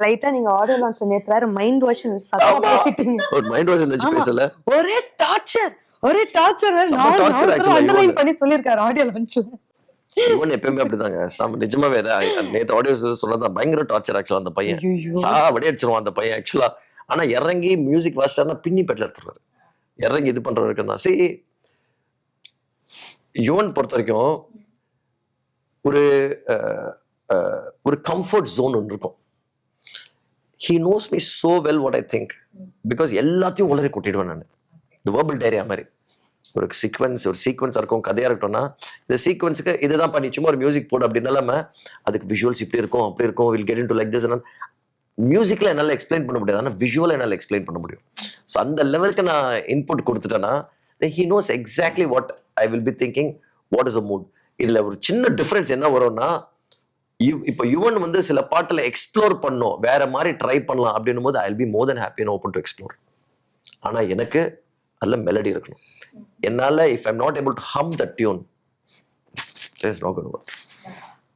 லைட்டா நீங்க audio launch நேத்து வேற மைண்ட் வாஷ் சத்தமா பேசிட்டீங்க. ஒரு மைண்ட் வாஷ் வச்சு பேசல. ஒரே டார்ச்சர் வேற டார்ச்சர் ஆக்சுவலா அண்டர்லைன் பண்ணி சொல்லிருக்காரு ஆடியோ லான்ச்ல. இவன் எப்பயுமே அப்படிதாங்க. நிஜமாவே நேத்து ஆடியோ சொன்னதான் பயங்கர டார்ச்சர் ஆக்சுவலா. அந்த பையன் சாவடி அடிச்சிருவான் அந்த பையன் ஆக்சுவலா. ஆனா இறங்கி மியூசிக் வாசிச்சாருன்னா பின்னி பெட்ல எடுத்துருவாரு. இறங்கி இது பண்றவருக்கு தான். சரி, யுவன் பொறுத்த வரைக்கும் ஒரு கம்ஃபர்ட் ஜோன் ஒன்று இருக்கும். He knows me so well what I think because எல்லாத்தையும் உளறி கொட்டிடுவேன் நான். இந்த வேர்பல் டைரியா மாதிரி ஒரு சீக்வன்ஸ் இருக்கும், கதையா இருக்கட்டும்னா இந்த சீக்வன்ஸுக்கு இதுதான் பண்ணி சும்மா ஒரு மியூசிக் போடு அப்படின்னு இல்லாம அதுக்கு விஷுவல்ஸ் இப்படி இருக்கும் அப்படி இருக்கும், will get into like this. மியூசிக்ல என்னால எக்ஸ்பிளைன் பண்ண முடியாது, ஆனால் விஷுவலா என்னால் எக்ஸ்பிளைன் பண்ண முடியும். ஸோ அந்த லெவலுக்கு நான் input கொடுத்துட்டேன்னா he knows exactly what I will be thinking, what is the mood. இதுல ஒரு சின்ன டிஃபரன்ஸ் என்ன வரும்னா, இப்போ யுவன் வந்து சில பாட்டுல எக்ஸ்ப்ளோர் பண்ணோம், வேற மாதிரி ட்ரை பண்ணலாம் அப்படின்னும் போது I will be more then happy and open to explore. ஆனா எனக்கு அதுல மெலடி இருக்கணும். என்னால if I am not able to hmm the tune, it's not going to work.